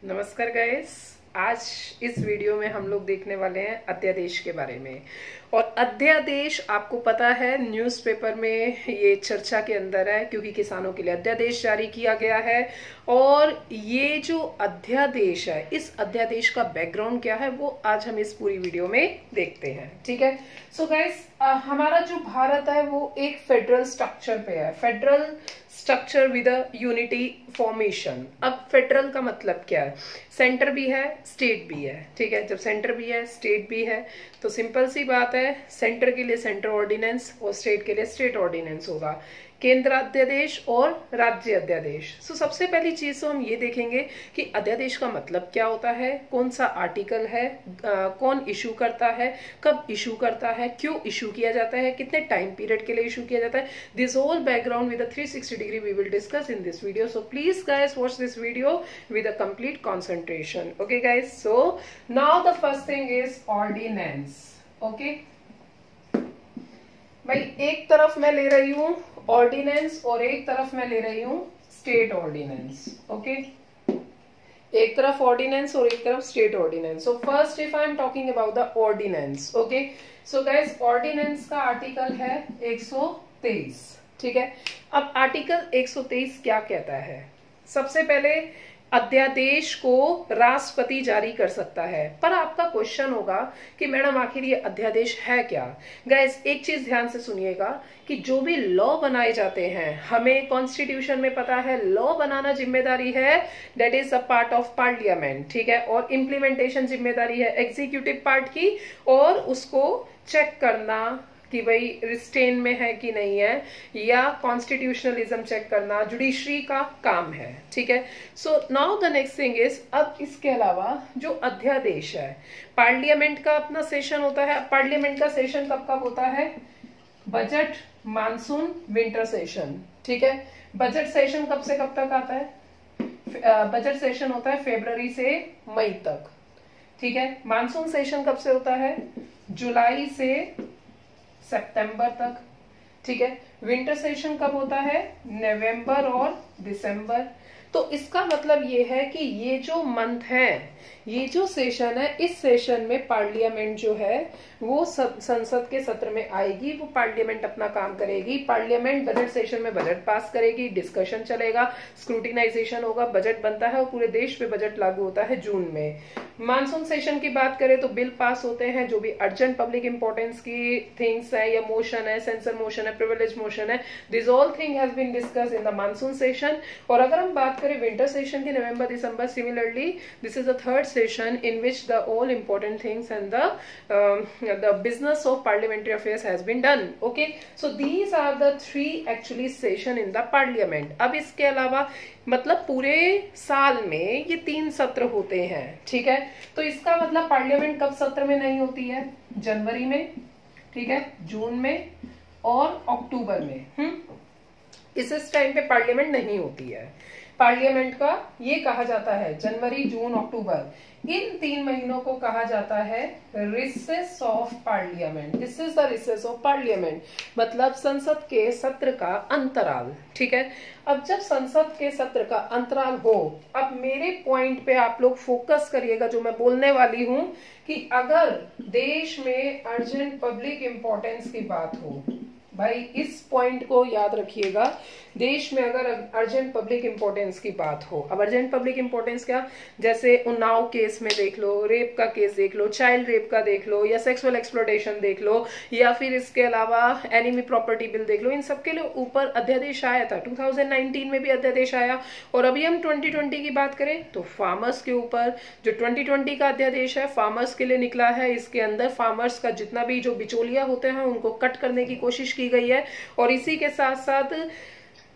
नमस्कार गाइस। आज इस वीडियो में हम लोग देखने वाले हैं अध्यादेश के बारे में। और अध्यादेश आपको पता है न्यूज़पेपर में ये चर्चा के अंदर है क्योंकि किसानों के लिए अध्यादेश जारी किया गया है। और ये जो अध्यादेश है, इस अध्यादेश का बैकग्राउंड क्या है वो आज हम इस पूरी वीडियो में देखते हैं। ठीक है। सो गाइस, हमारा जो भारत है वो एक फेडरल स्ट्रक्चर पे है, federal structure with a unity formation. अब फेडरल का मतलब क्या है? सेंटर भी है, स्टेट भी है। ठीक है। जब सेंटर भी है, स्टेट भी है, तो सिंपल सी बात है, सेंटर के लिए सेंटर ऑर्डिनेंस और स्टेट के लिए स्टेट ऑर्डिनेंस होगा। केंद्र अध्यादेश और राज्य अध्यादेश। सो सबसे पहली चीज तो हम ये देखेंगे कि अध्यादेश का मतलब क्या होता है, कौन सा आर्टिकल है, कौन इशू करता है, कब इशू करता है, क्यों इशू किया जाता है, कितने टाइम पीरियड के लिए इशू किया जाता है। This whole background with 360 degree we will discuss in this video. So please guys watch this video with a complete concentration. Okay guys, so now the first thing is ordinance. Okay भाई, एक तरफ मैं ले रही हूं ordinance और एक तरफ मैं ले रही हूं स्टेट ऑर्डिनेंस। ओके, एक तरफ ऑर्डिनेंस और एक तरफ state ordinance. So first if I am talking about the ordinance. Okay, so guys ordinance का आर्टिकल है 123। ठीक है। अब आर्टिकल 123 क्या कहता है? सबसे पहले अध्यादेश को राष्ट्रपति जारी कर सकता है। पर आपका क्वेश्चन होगा कि मैडम आखिर ये अध्यादेश है क्या? गाइस एक चीज ध्यान से सुनिएगा कि जो भी लॉ बनाए जाते हैं, हमें कॉन्स्टिट्यूशन में पता है लॉ बनाना जिम्मेदारी है, that is a part of parliament. ठीक है। और इम्प्लीमेंटेशन जिम्मेदारी है एग्जीक्यूटिव पार्ट की, और उसको चेक करना कि भाई रिस्टेन में है कि नहीं है, या कॉन्स्टिट्यूशनलिज्म चेक करना जुडिशरी का काम है। ठीक है। सो now the next thing is, अब इसके अलावा जो अध्यादेश है, पार्लियामेंट का अपना सेशन होता है। पार्लियामेंट का सेशन कब कब होता है? Budget, monsoon, winter session. ठीक है। बजट सेशन कब से कब तक आता है? बजट सेशन होता है फरवरी से मई तक। ठीक है। मानसून सेशन कब से होता है? जुलाई से सितंबर तक। ठीक है। विंटर सेशन कब होता है? नवंबर और दिसंबर। तो इसका मतलब ये है कि ये जो मंथ है, ये जो सेशन है, इस सेशन में पार्लियामेंट जो है वो संसद के सत्र में आएगी, वो पार्लियामेंट अपना काम करेगी। पार्लियामेंट बजट सेशन में बजट पास करेगी, डिस्कशन चलेगा, स्क्रूटिनाइजेशन होगा, बजट बनता है और पूरे देश पे बजट लागू होता है जून में। मानसून सेशन की बात करें तो बिल पास होते हैं, जो भी अर्जेंट पब्लिक इंपॉर्टेंस की थिंग्स है, या मोशन है, सेंसर मोशन है, प्रिविलेज मोशन है, this all thing has been discussed in the monsoon session. और अगर हम बात करें विंटर सेशन की, नवंबर दिसंबर, similarly this is the third session in which the all important things and the business of parliamentary affairs has been done. Okay, so these are the three actually session in the parliament. अब इसके अलावा मतलब पूरे साल में ये 3 सत्र होते हैं। ठीक है। तो इसका मतलब पार्लियामेंट कब सत्र में नहीं होती है? जनवरी में, ठीक है, जून में और अक्टूबर में। इस टाइम पे पार्लियामेंट नहीं होती है। पार्लियामेंट का ये कहा जाता है जनवरी, जून, अक्टूबर, इन 3 महीनों को कहा जाता है recess of parliament. This is the recess of parliament, मतलब संसद के सत्र का अंतराल। ठीक है। अब जब संसद के सत्र का अंतराल हो, अब मेरे पॉइंट पे आप लोग फोकस करिएगा जो मैं बोलने वाली हूं, कि अगर देश में अर्जेंट पब्लिक इंपॉर्टेंस की बात हो, भाई इस पॉइंट को याद रखिएगा, देश में अगर अर्जेंट पब्लिक इंपॉर्टेंस की बात हो। अब अर्जेंट पब्लिक इंपॉर्टेंस क्या? जैसे उन्नाव केस में देख लो, रेप का केस देख लो, चाइल्ड रेप का देख लो, या सेक्सुअल एक्सप्लॉयटेशन देख लो, या फिर इसके अलावा एनिमी प्रॉपर्टी बिल देख लो, इन सबके लिए ऊपर अध्यादेश आया था। 2019 में भी अध्यादेश आया। और अभी हम 2020 की बात करें तो फार्मर्स के ऊपर जो 2020 का अध्यादेश है, फार्मर्स के लिए निकला है। इसके अंदर फार्मर्स का जितना भी जो बिचौलिया होते हैं उनको कट करने की कोशिश की गई है। और इसी के साथ साथ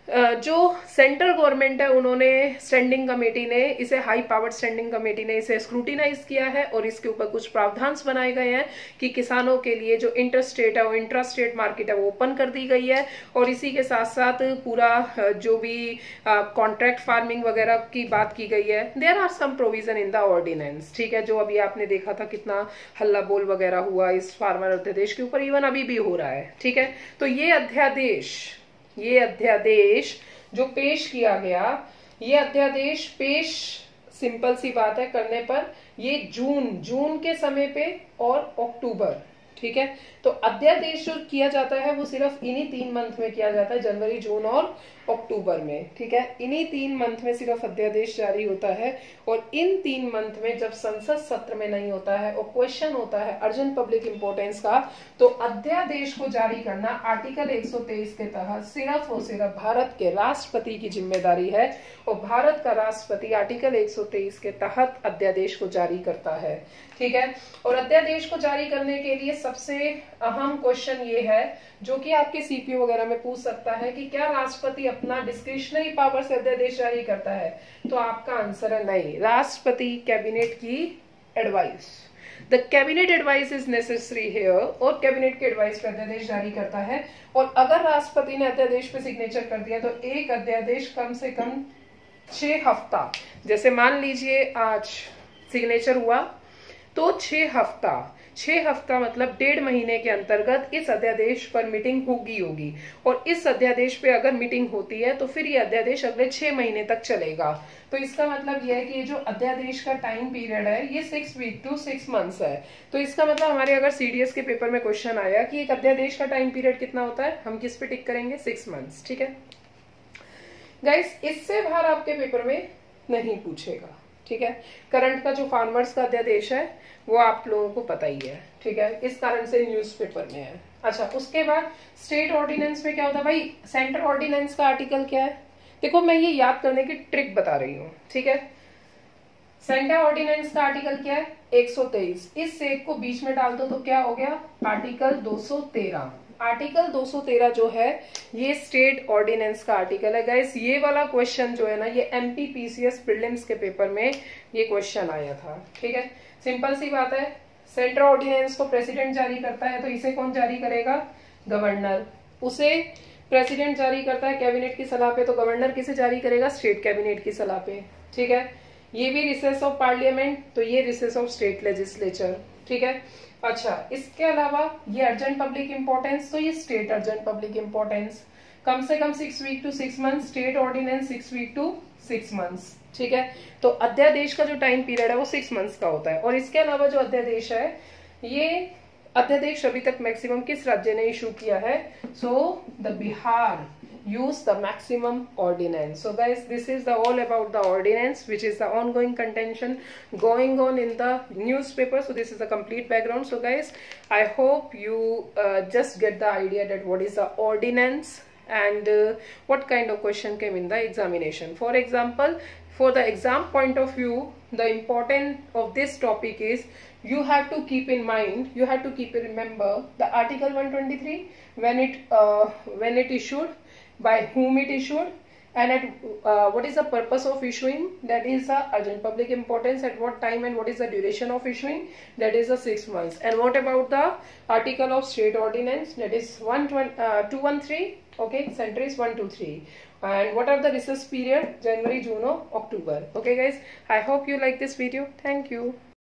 जो सेंट्रल गवर्नमेंट है, उन्होंने स्टैंडिंग कमेटी ने इसे, हाई पावर्ड स्टैंडिंग कमेटी ने इसे स्क्रूटिनाइज किया है और इसके ऊपर कुछ प्रावधान बनाए गए हैं कि किसानों के लिए जो इंटर स्टेट है वो इंट्रा स्टेट मार्केट है वो ओपन कर दी गई है। और इसी के साथ साथ पूरा जो भी कॉन्ट्रैक्ट फार्मिंग वगैरह की बात की गई है, there are some provision in the ordinance. ठीक है। जो अभी आपने देखा था कितना हल्ला बोल वगैरह हुआ इस फार्मर अध्यादेश के ऊपर, इवन अभी भी हो रहा है। ठीक है। तो ये अध्यादेश जो पेश किया गया, ये अध्यादेश पेश सिंपल सी बात है करने पर। ये जून के समय पे और अक्टूबर, ठीक है। तो अध्यादेश जो किया जाता है वो सिर्फ इन्हीं 3 मंथ में किया जाता है, जनवरी, जून और अक्टूबर में, ठीक है। इन्हीं 3 मंथ में सिर्फ अध्यादेश जारी होता है। और इन 3 मंथ में जब संसद सत्र में नहीं होता है और क्वेश्चन होता है अर्जेंट पब्लिक इंपोर्टेंस का, तो अध्यादेश को जारी करना आर्टिकल 123 के तहत सिर्फ और सिर्फ भारत के राष्ट्रपति की जिम्मेदारी है। और भारत का राष्ट्रपति आर्टिकल 123 के तहत अध्यादेश को जारी करता है, ठीक है। और अध्यादेश को जारी करने के लिए सबसे अहम क्वेश्चन ये है, जो कि आपके सीपीओ वगैरह में पूछ सकता है, कि क्या राष्ट्रपति अपना डिस्क्रिशनरी पावर से अध्यादेश जारी करता है? तो आपका आंसर है नहीं। राष्ट्रपति कैबिनेट की advice, the cabinet advice is necessary here, और कैबिनेट के एडवाइस पे अध्यादेश जारी करता है। और अगर राष्ट्रपति ने अध्यादेश पे सिग्नेचर कर दिया तो एक अध्यादेश कम से कम 6 हफ्ता, जैसे मान लीजिए आज सिग्नेचर हुआ तो 6 हफ्ता मतलब 1.5 महीने के अंतर्गत इस अध्यादेश पर मीटिंग होगी। और इस अध्यादेश पे अगर मीटिंग होती है तो फिर ये अध्यादेश अगले 6 महीने तक चलेगा। तो इसका मतलब यह है कि ये जो अध्यादेश का टाइम पीरियड है ये 6 वीक टू 6 मंथ्स है। तो इसका मतलब हमारे अगर सीडीएस के पेपर में क्वेश्चन आया कि एक अध्यादेश का टाइम पीरियड कितना होता है, हम किस पे टिक करेंगे? 6 मंथ्स, ठीक है गाइस। इससे बाहर आपके पेपर में नहीं पूछेगा, ठीक है। करंट का जो फार्मर्स का अध्यादेश है वो आप लोगों को पता ही है, ठीक है, इस कारण से न्यूज़पेपर में है। अच्छा, उसके बाद स्टेट ऑर्डिनेंस में क्या होता है भाई? सेंट्रल ऑर्डिनेंस का आर्टिकल क्या है? देखो मैं ये याद करने की ट्रिक बता रही हूँ, ठीक है। सेंट्रल ऑर्डिनेंस का आर्टिकल क्या है? 123। इस सेक को बीच में डाल दो तो क्या हो गया? आर्टिकल 213। आर्टिकल 213 जो है ये स्टेट ऑर्डिनेंस का आर्टिकल है गाइस। ये वाला क्वेश्चन जो है ना, ये एमपी पीसीएस प्रीलिम्स के पेपर में ये क्वेश्चन आया था, ठीक है। सिंपल सी बात है, सेंट्रल ऑर्डिनेंस को प्रेसिडेंट जारी करता है, तो इसे कौन जारी करेगा? गवर्नर। उसे प्रेसिडेंट जारी करता है कैबिनेट की सलाह पे, तो गवर्नर किसे जारी करेगा? स्टेट कैबिनेट की सलाह पे, ठीक है। ये भी रिसेस ऑफ पार्लियामेंट, तो ये रिसेस ऑफ स्टेट लेजिस्लेचर, ठीक है। अच्छा, इसके अलावा ये अर्जेंट पब्लिक इंपोर्टेंस, तो ये स्टेट अर्जेंट पब्लिक इंपोर्टेंस, कम से कम 6 week to 6 month, state ordinance 6 week to 6 months, ठीक है। तो अध्यादेश का जो टाइम पीरियड है वो 6 मंथ्स का होता है। और इसके अलावा जो अध्यादेश है, ये अध्यादेश अभी तक मैक्सिमम किस राज्य ने इशू किया है? So the Bihar use the maximum ordinance. So guys, this is all about the ordinance, which is the ongoing contention going on in the newspaper. So this is the complete background. So guys, I hope you just get the idea that what is the ordinance and what kind of question came in the examination. For example, for the exam point of view, the importance of this topic is you have to keep in mind, you have to keep remember the article 123 when it issued, by whom it issued, and at what is the purpose of issuing, that is the urgent public importance, at what time and what is the duration of issuing, that is the 6 months. And what about the article of state ordinance, that is 213, okay, centuries 1 to 3. And what are the recess period? January, June or October. Okay guys, I hope you like this video. Thank you.